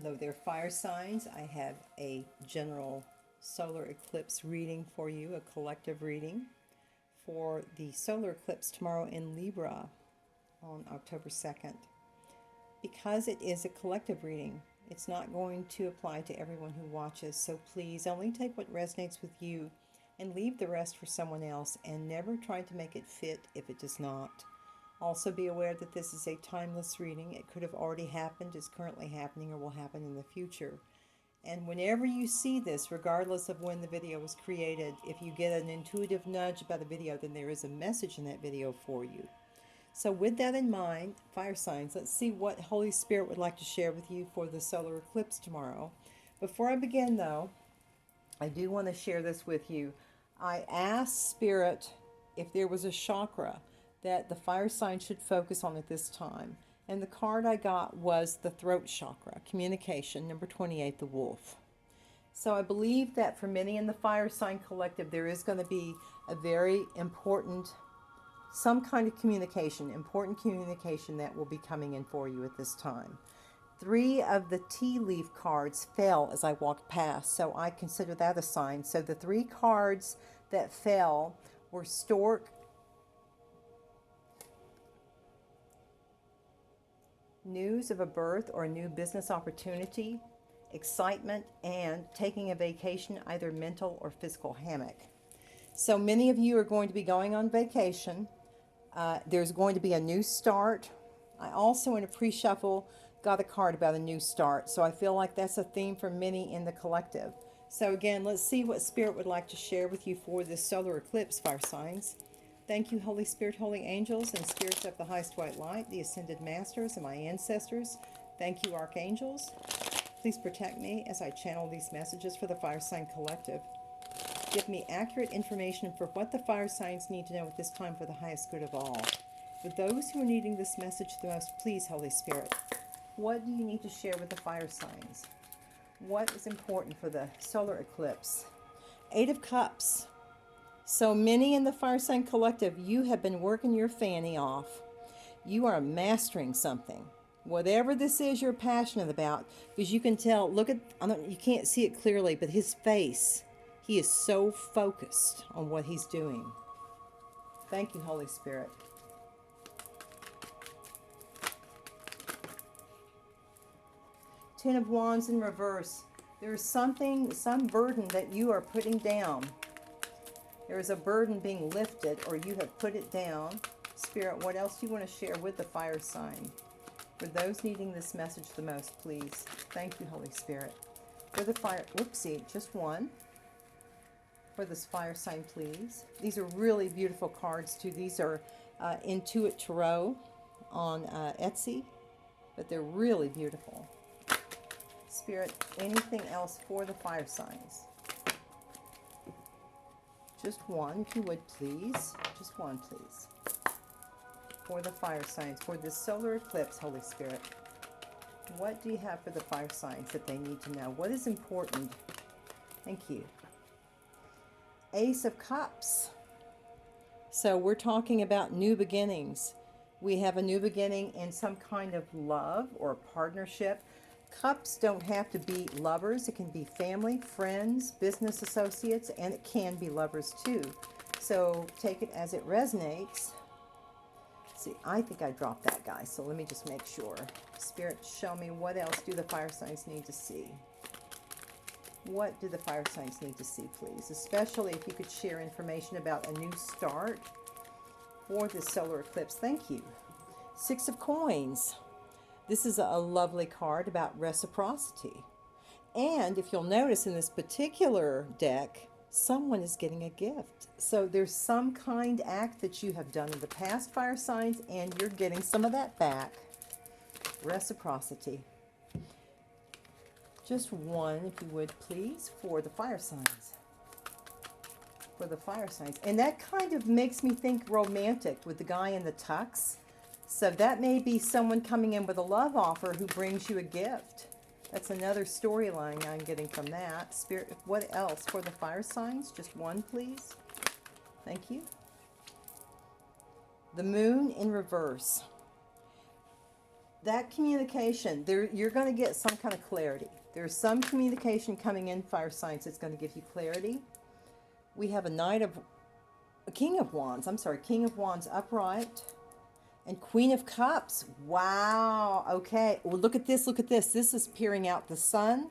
Hello there, fire signs. I have a general solar eclipse reading for you, a collective reading for the solar eclipse tomorrow in Libra on October 2nd. Because it is a collective reading, it's not going to apply to everyone who watches, so please only take what resonates with you and leave the rest for someone else, and never try to make it fit if it does not. Also be aware that this is a timeless reading. It could have already happened, is currently happening, or will happen in the future. And whenever you see this, regardless of when the video was created, if you get an intuitive nudge about a video, then there is a message in that video for you. So with that in mind, fire signs, let's see what Holy Spirit would like to share with you for the solar eclipse tomorrow. Before I begin though, I do want to share this with you. I asked Spirit if there was a chakra that the fire sign should focus on at this time. And the card I got was the throat chakra, communication, number 28, the wolf. So I believe that for many in the fire sign collective, there is going to be a very important, some kind of communication, important communication that will be coming in for you at this time. 3 of the tea leaf cards fell as I walked past, so I consider that a sign. So the 3 cards that fell were stork, news of a birth or a new business opportunity, excitement, and taking a vacation, either mental or physical hammock. So many of you are going to be going on vacation. There's going to be a new start. I also, in a pre-shuffle, got a card about a new start. So I feel like that's a theme for many in the collective. So again, let's see what Spirit would like to share with you for this solar eclipse, fire signs. Thank you, Holy Spirit, holy angels, and spirits of the highest white light, the ascended masters, and my ancestors. Thank you, archangels. Please protect me as I channel these messages for the fire sign collective. Give me accurate information for what the fire signs need to know at this time for the highest good of all. For those who are needing this message the most, please, Holy Spirit, what do you need to share with the fire signs? What is important for the solar eclipse? 8 of Cups. So many in the fire sign collective, you have been working your fanny off. You are mastering something. Whatever this is you're passionate about, because you can tell, look at, you can't see it clearly, but his face, he is so focused on what he's doing. Thank you, Holy Spirit. Ten of Wands in reverse. There's something, some burden that you are putting down. There is a burden being lifted, or you have put it down. Spirit, what else do you want to share with the fire sign? For those needing this message the most, please. Thank you, Holy Spirit. For the fire, whoopsie, just one. For this fire sign, please. These are really beautiful cards, too. These are Intuit Tarot on Etsy, but they're really beautiful. Spirit, anything else for the fire signs? Just one, if you would, please. Just one, please. For the fire signs, for this solar eclipse, Holy Spirit, what do you have for the fire signs that they need to know? What is important? Thank you. Ace of Cups. So we're talking about new beginnings. We have a new beginning in some kind of love or partnership. Cups don't have to be lovers. It can be family, friends, business associates, and it can be lovers too. So take it as it resonates. See, I think I dropped that guy, so let me just make sure. Spirit, show me, what else do the fire signs need to see? What do the fire signs need to see, please? Especially if you could share information about a new start for this solar eclipse. Thank you. 6 of Coins. This is a lovely card about reciprocity. And if you'll notice in this particular deck, someone is getting a gift. So there's some kind act that you have done in the past, fire signs, and you're getting some of that back. Reciprocity. Just one, if you would, please, for the fire signs. For the fire signs. And that kind of makes me think romantic with the guy in the tux. So that may be someone coming in with a love offer who brings you a gift. That's another storyline I'm getting from that. Spirit, what else for the fire signs? Just one, please. Thank you. The moon in reverse. that communication, you're going to get some kind of clarity. There's some communication coming in, fire signs, that's going to give you clarity. We have a King of Wands, King of Wands upright, and Queen of Cups. Wow. Okay. Well, look at this. Look at this. This is peering out the sun,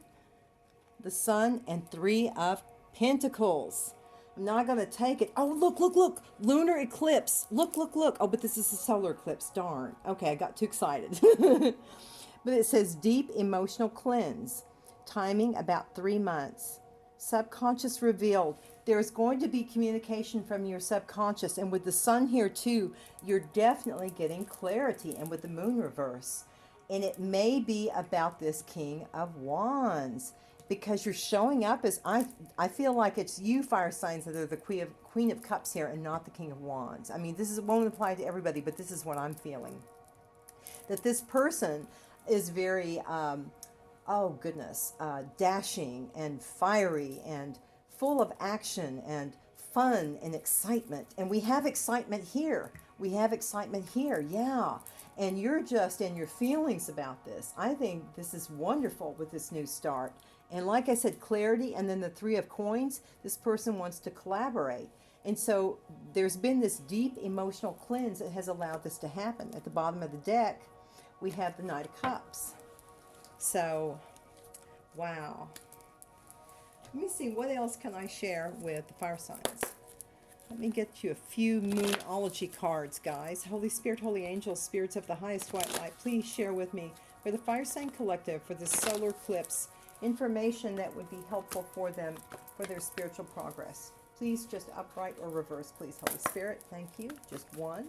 and Three of Pentacles. I'm not going to take it. Oh, look. Lunar eclipse. Look. Oh, but this is a solar eclipse. Darn. Okay, I got too excited. But it says deep emotional cleanse. Timing about 3 months. Subconscious revealed. There's going to be communication from your subconscious. And with the sun here too, you're definitely getting clarity. And with the moon reverse. And it may be about this King of Wands. Because you're showing up as, I feel like it's you, fire signs, that are the Queen of Cups here and not the King of Wands. I mean, won't apply to everybody, but this is what I'm feeling. That this person is very, dashing and fiery and full of action and fun and excitement. And we have excitement here. Yeah. And you're just in your feelings about this. I think this is wonderful with this new start. And like I said, clarity, and then the Three of Coins, this person wants to collaborate. And so there's been this deep emotional cleanse that has allowed this to happen. At the bottom of the deck, we have the Knight of Cups. So, wow. Let me see, what else can I share with the fire signs? Let me get you a few Moonology cards, guys. Holy Spirit, Holy Angels, Spirits of the highest white light, please share with me for the Fire Sign Collective, for the solar eclipse, information that would be helpful for them for their spiritual progress. Please, just upright or reverse, please, Holy Spirit. Thank you. Just one,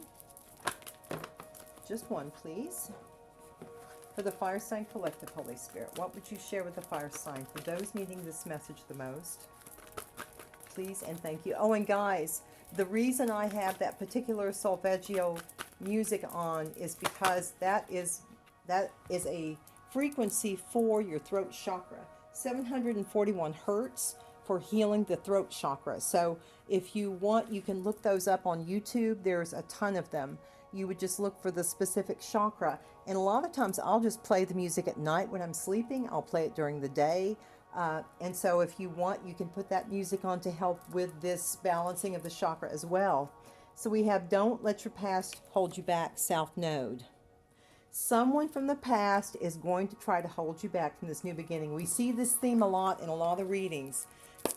please. For the Fire Sign Collective, Holy Spirit, what would you share with the fire sign for those needing this message the most? Please and thank you. Oh, and guys, the reason I have that particular solfeggio music on is because that is a frequency for your throat chakra. 741 hertz for healing the throat chakra. So if you want, you can look those up on YouTube. There's a ton of them. You would just look for the specific chakra. And a lot of times I'll just play the music at night when I'm sleeping. I'll play it during the day. And so if you want, you can put that music on to help with this balancing of the chakra as well. So we have Don't Let Your Past Hold You Back, South Node. Someone from the past is going to try to hold you back from this new beginning. We see this theme a lot in a lot of readings.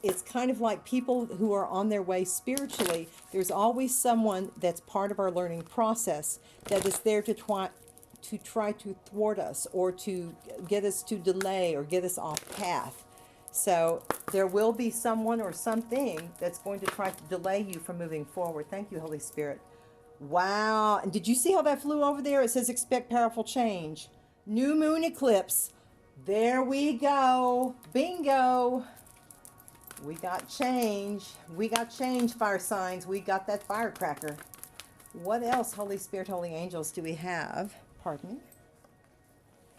It's kind of like people who are on their way spiritually. There's always someone that's part of our learning process that is there to try to thwart us, or to get us to delay, or get us off path. So there will be someone or something that's going to try to delay you from moving forward. Thank you, Holy Spirit. Wow. And did you see how that flew over there? It says expect powerful change. New moon eclipse. There we go. Bingo. We got change. We got change, fire signs. We got that firecracker. What else, Holy Spirit, Holy Angels, do we have? Pardon me.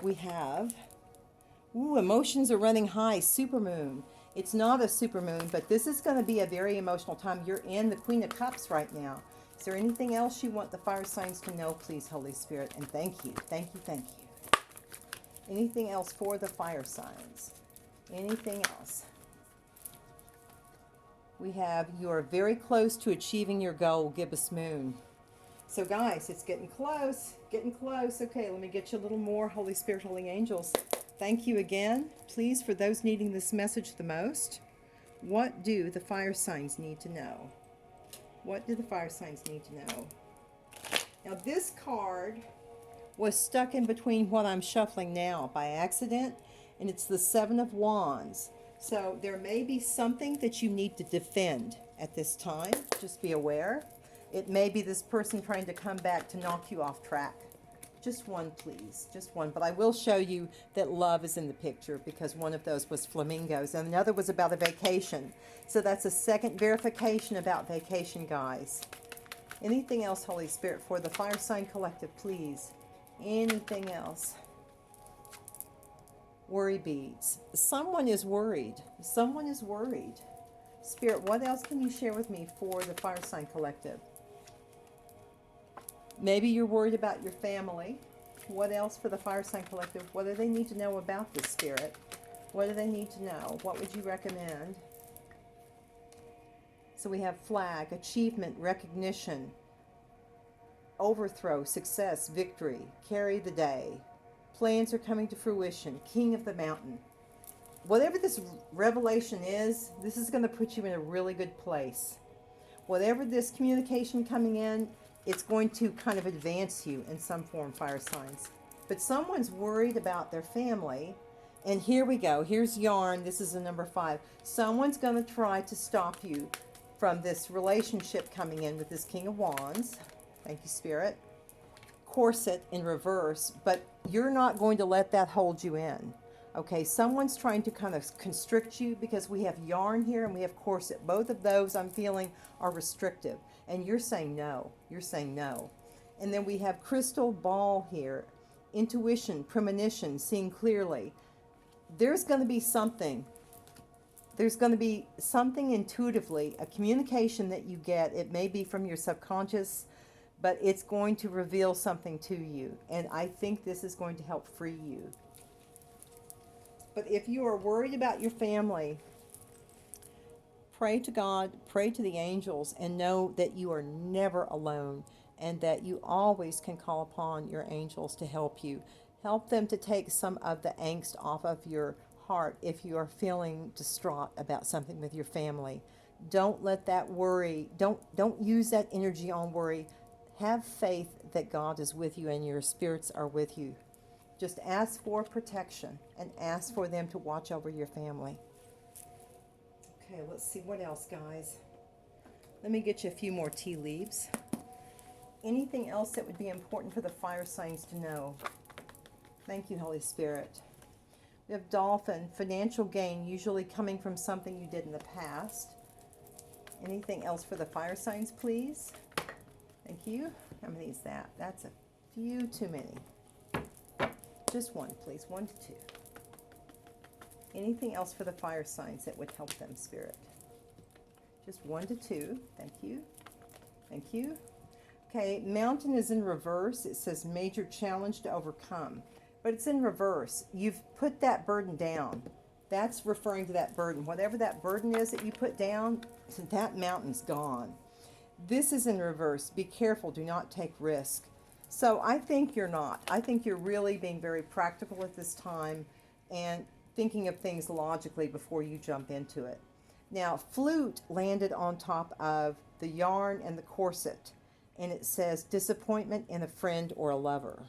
We have, emotions are running high, supermoon. It's not a supermoon, but this is going to be a very emotional time. You're in the Queen of Cups right now. Is there anything else you want the fire signs to know, please, Holy Spirit? And thank you. Anything else for the fire signs? Anything else? We have, you are very close to achieving your goal, gibbous moon. So guys, it's getting close. Okay, let me get you a little more, Holy Spirit, Holy Angels. Thank you again. Please, for those needing this message the most, what do the fire signs need to know? What do the fire signs need to know? Now, this card was stuck in between what I'm shuffling now by accident, and it's the Seven of Wands. So there may be something that you need to defend at this time. Just be aware. It may be this person trying to come back to knock you off track. Just one, please. Just one. But I will show you that love is in the picture, because one of those was flamingos and another was about a vacation. So that's a second verification about vacation, guys. Anything else, Holy Spirit, for the Fire Sign Collective, please? Anything else? Worry beads. Someone is worried. Someone is worried. Spirit, what else can you share with me for the Fire Sign Collective? Maybe you're worried about your family. What else for the Fire Sign Collective? What do they need to know about this, Spirit? What do they need to know? What would you recommend? So we have flag, achievement, recognition, overthrow, success, victory, carry the day. Plans are coming to fruition, king of the mountain. Whatever this revelation is, this is going to put you in a really good place. Whatever this communication coming in, it's going to kind of advance you in some form, fire signs. But someone's worried about their family. And here we go. Here's yarn. This is a number 5. Someone's going to try to stop you from this relationship coming in with this King of Wands. Thank you, Spirit. Corset in reverse, but you're not going to let that hold you in. Okay, someone's trying to kind of constrict you because we have yarn here and we have corset. Both of those I'm feeling are restrictive. And you're saying no. You're saying no. And then we have crystal ball here. Intuition, premonition, seeing clearly. There's going to be something. There's going to be something intuitively, a communication that you get. It may be from your subconscious, but it's going to reveal something to you. And I think this is going to help free you. But if you are worried about your family, pray to God, pray to the angels, and know that you are never alone and that you always can call upon your angels to help you. Help them to take some of the angst off of your heart if you are feeling distraught about something with your family. Don't let that worry, don't use that energy on worry. Have faith that God is with you and your spirits are with you. Just ask for protection and ask for them to watch over your family. Okay, let's see what else, guys. Let me get you a few more tea leaves. Anything else that would be important for the fire signs to know? Thank you, Holy Spirit. We have dolphin, financial gain, usually coming from something you did in the past. Anything else for the fire signs, please? Thank you. How many is that? That's a few too many. Just one, please. 1 to 2. Anything else for the fire signs that would help them, Spirit? Just 1 to 2. Thank you. Thank you. Okay, mountain is in reverse. It says major challenge to overcome. But it's in reverse. You've put that burden down. That's referring to that burden. Whatever that burden is that you put down, that mountain's gone. This is in reverse. Be careful. Do not take risk. So I think you're not. I think you're really being very practical at this time and thinking of things logically before you jump into it. Now, flute landed on top of the yarn and the corset, and it says disappointment in a friend or a lover.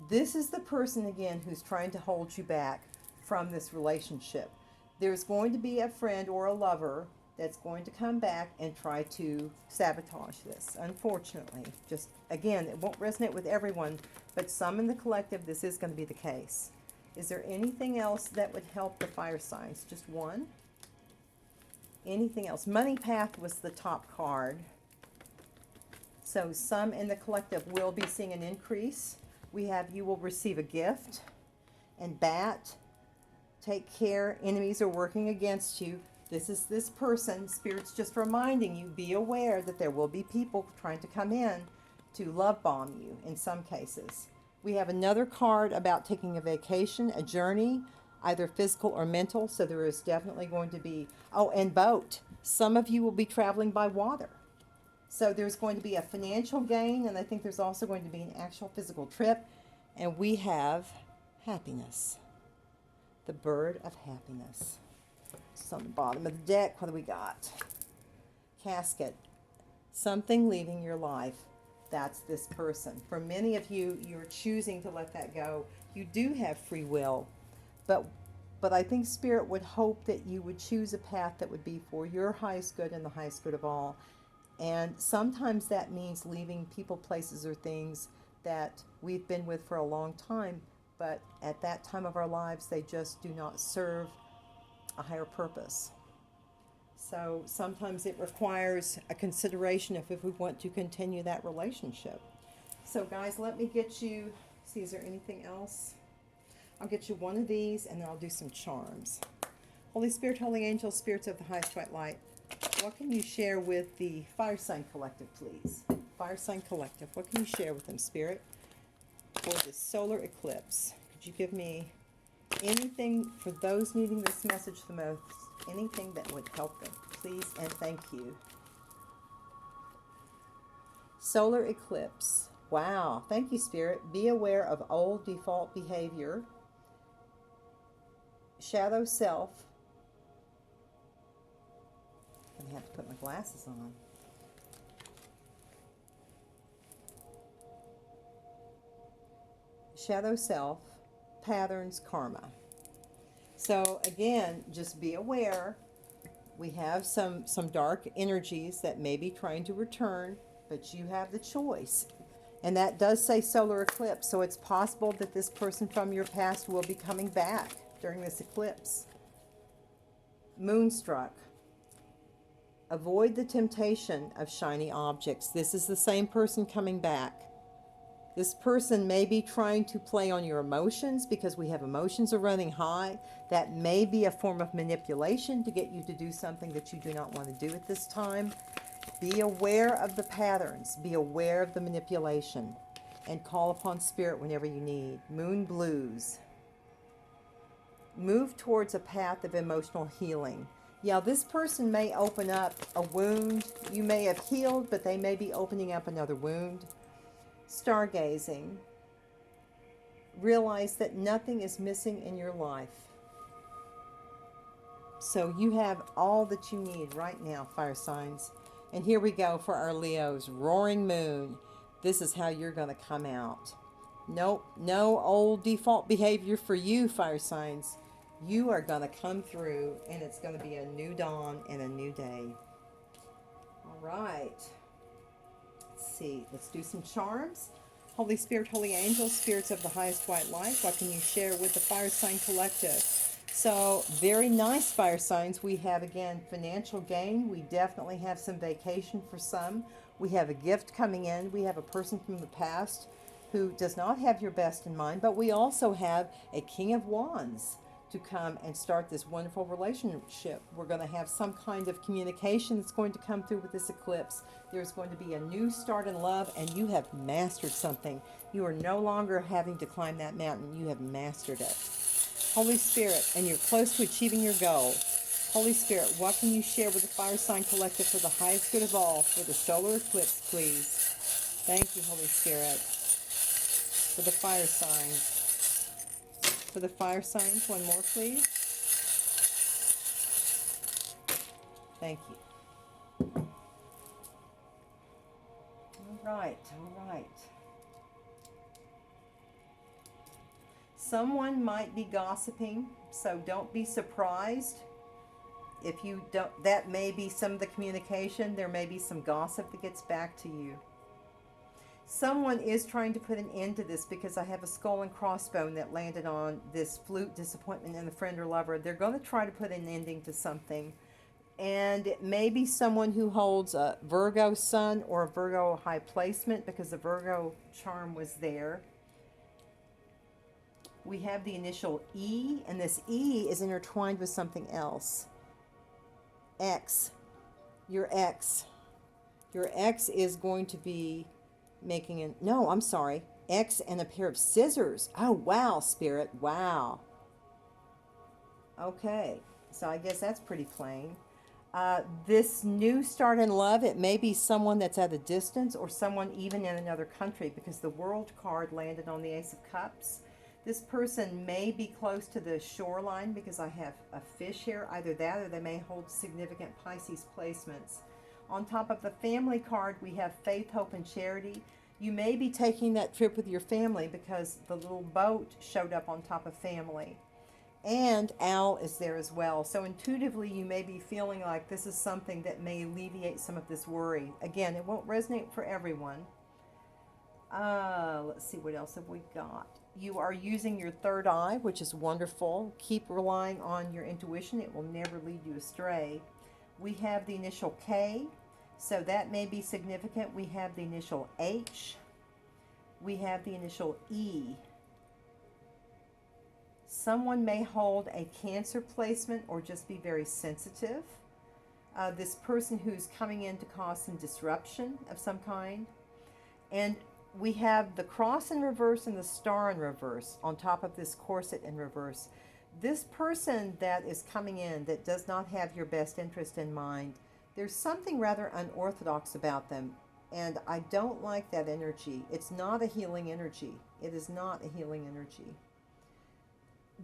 This is the person, again, who's trying to hold you back from this relationship. There's going to be a friend or a lover that's going to come back and try to sabotage this, unfortunately. Just, again, it won't resonate with everyone, but some in the collective, this is going to be the case. Is there anything else that would help the fire signs? Just one? Anything else? Money Path was the top card. So some in the collective will be seeing an increase. We have you will receive a gift. And Bat, take care. Enemies are working against you. This is this person. Spirit's just reminding you, be aware that there will be people trying to come in to love bomb you in some cases. We have another card about taking a vacation, a journey, either physical or mental. So there is definitely going to be, oh, and boat. Some of you will be traveling by water. So there's going to be a financial gain, and I think there's also going to be an actual physical trip. And we have happiness. The bird of happiness. It's on the bottom of the deck. What do we got? Casket. Something leaving your life. That's this person. For many of you, you're choosing to let that go. You do have free will. But I think Spirit would hope that you would choose a path that would be for your highest good and the highest good of all. And sometimes that means leaving people, places, or things that we've been with for a long time, but at that time of our lives, they just do not serve a higher purpose. So sometimes it requires a consideration if we want to continue that relationship. So guys, let me get you, see, is there anything else? I'll get you one of these, and then I'll do some charms. Holy Spirit, Holy Angels, Spirits of the highest white light, what can you share with the Fire Sign Collective, please? Fire Sign Collective, what can you share with them, Spirit? for the solar eclipse. Could you give me anything for those needing this message the most? Anything that would help them, please and thank you. Solar eclipse. Wow. Thank you, Spirit. Be aware of old default behavior. Shadow self. I'm going to have to put my glasses on. Shadow self, patterns, karma. So again, just be aware. We have some dark energies that may be trying to return, but you have the choice. And that does say solar eclipse, so it's possible that this person from your past will be coming back during this eclipse. Moonstruck. Avoid the temptation of shiny objects. This is the same person coming back. This person may be trying to play on your emotions because we have emotions are running high. That may be a form of manipulation to get you to do something that you do not want to do at this time. Be aware of the patterns. Be aware of the manipulation. And call upon Spirit whenever you need. Moon blues. Move towards a path of emotional healing. Yeah, this person may open up a wound. You may have healed, but they may be opening up another wound. Stargazing. Realize that nothing is missing in your life. So you have all that you need right now, fire signs. And here we go for our Leos. Roaring moon. This is how you're going to come out. Nope, no old default behavior for you, fire signs. You are going to come through, and it's going to be a new dawn and a new day. All right. Let's see. Let's do some charms. Holy Spirit, Holy Angels, spirits of the highest white light, what can you share with the Fire Sign Collective? So, very nice, fire signs. We have, again, financial gain. We definitely have some vacation for some. We have a gift coming in. We have a person from the past who does not have your best in mind, but we also have a King of Wands to come and start this wonderful relationship. We're going to have some kind of communication that's going to come through with this eclipse. There's going to be a new start in love, and you have mastered something. You are no longer having to climb that mountain. You have mastered it. Holy Spirit, and you're close to achieving your goal. Holy Spirit, what can you share with the Fire Sign Collective for the highest good of all for the solar eclipse, please? Thank you, Holy Spirit, for the fire signs. For the fire signs, one more, please. Thank you. All right, all right. Someone might be gossiping, so don't be surprised. If you don't, that may be some of the communication. There may be some gossip that gets back to you. Someone is trying to put an end to this because I have a skull and crossbone that landed on this flute, disappointment, and a friend or lover. They're going to try to put an ending to something. And it may be someone who holds a Virgo sun or a Virgo high placement because the Virgo charm was there. We have the initial E, and this E is intertwined with something else. X. Your X. Your X is going to be making an... No, I'm sorry. X and a pair of scissors. Oh, wow, Spirit. Wow. Okay. So I guess that's pretty plain. This new start in love, it may be someone that's at a distance or someone even in another country because the World card landed on the Ace of Cups. This person may be close to the shoreline because I have a fish here. Either that or they may hold significant Pisces placements. On top of the family card, we have faith, hope, and charity. You may be taking that trip with your family because the little boat showed up on top of family. And owl is there as well. So intuitively, you may be feeling like this is something that may alleviate some of this worry. Again, it won't resonate for everyone. Let's see, what else have we got? You are using your third eye, which is wonderful. Keep relying on your intuition. It will never lead you astray. We have the initial K, so that may be significant. We have the initial H. We have the initial E. Someone may hold a Cancer placement or just be very sensitive. This person who's coming in to cause some disruption of some kind. And we have the cross in reverse and the star in reverse on top of this corset in reverse. This person that is coming in that does not have your best interest in mind, there's something rather unorthodox about them, and I don't like that energy. It's not a healing energy. It is not a healing energy.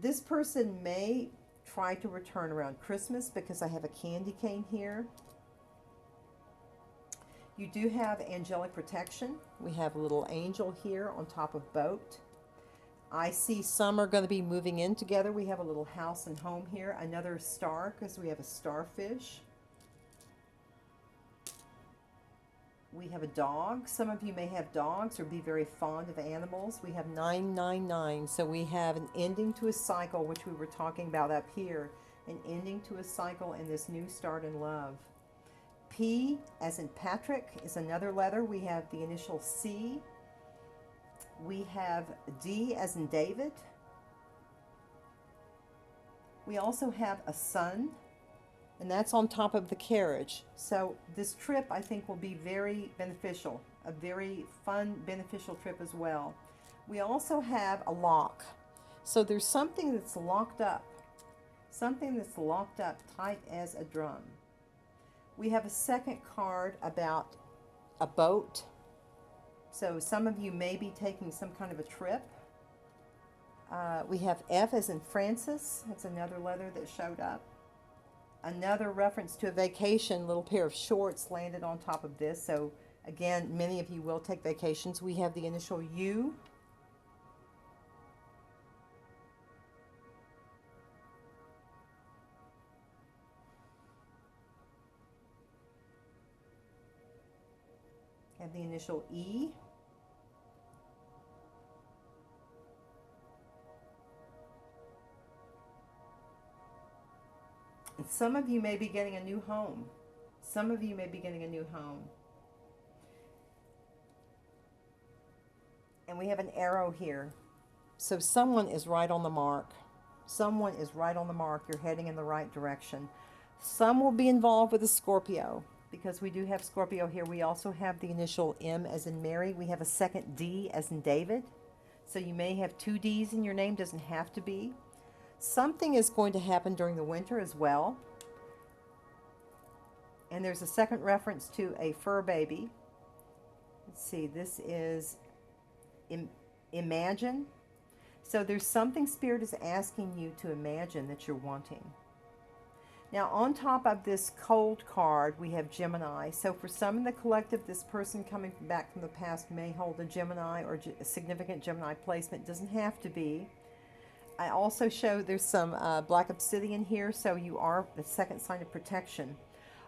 This person may try to return around Christmas because I have a candy cane here. You do have angelic protection. We have a little angel here on top of boat. I see some are going to be moving in together. We have a little house and home here. Another star because we have a starfish. We have a dog. Some of you may have dogs or be very fond of animals. We have 999. So we have an ending to a cycle, which we were talking about up here. An ending to a cycle and this new start in love. P as in Patrick is another letter. We have the initial C. We have D as in David. We also have a sun, and that's on top of the carriage. So this trip, I think, will be very beneficial, a very fun, beneficial trip as well. We also have a lock. So there's something that's locked up, tight as a drum. We have a second card about a boat. So some of you may be taking some kind of a trip. We have F as in Francis. That's another letter that showed up. Another reference to a vacation, little pair of shorts landed on top of this. So again, many of you will take vacations. We have the initial U. Have the initial E. And some of you may be getting a new home. Some of you may be getting a new home. And we have an arrow here. So someone is right on the mark. Someone is right on the mark. You're heading in the right direction. Some will be involved with a Scorpio, because we do have Scorpio here. We also have the initial M as in Mary. We have a second D as in David. So you may have two D's in your name. Doesn't have to be. Something is going to happen during the winter as well. And there's a second reference to a fur baby. Let's see, this is imagine. So there's something Spirit is asking you to imagine that you're wanting. Now on top of this cold card, we have Gemini. So for some in the collective, this person coming back from the past may hold a Gemini or a significant Gemini placement. It doesn't have to be. I also show there's some black obsidian here, so you are the second sign of protection.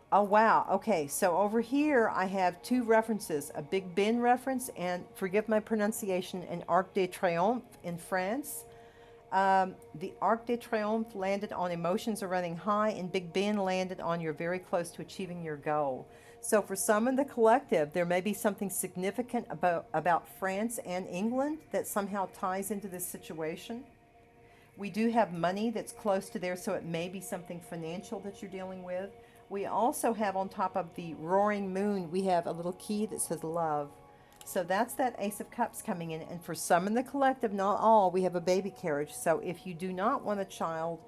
Oh, wow. Okay, so over here I have two references, a Big Ben reference and, forgive my pronunciation, an Arc de Triomphe in France. The Arc de Triomphe landed on emotions are running high, and Big Ben landed on you're very close to achieving your goal. So for some in the collective, there may be something significant about France and England that somehow ties into this situation. We do have money that's close to there, so it may be something financial that you're dealing with. We also have on top of the roaring moon, we have a little key that says love. So that's that Ace of Cups coming in. And for some in the collective, not all, we have a baby carriage. So if you do not want a child,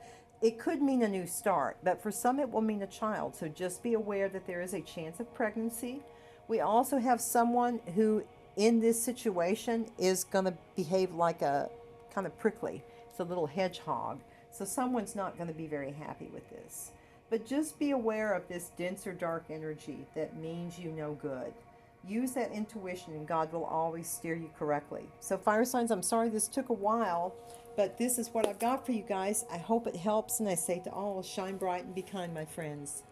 it could mean a new start. But for some, it will mean a child. So just be aware that there is a chance of pregnancy. We also have someone who, in this situation, is going to behave like a kind of prickly. It's a little hedgehog. So someone's not going to be very happy with this. But just be aware of this denser dark energy that means you no good. Use that intuition and God will always steer you correctly. So fire signs, I'm sorry this took a while, but this is what I've got for you guys. I hope it helps, and I say to all, shine bright and be kind, my friends.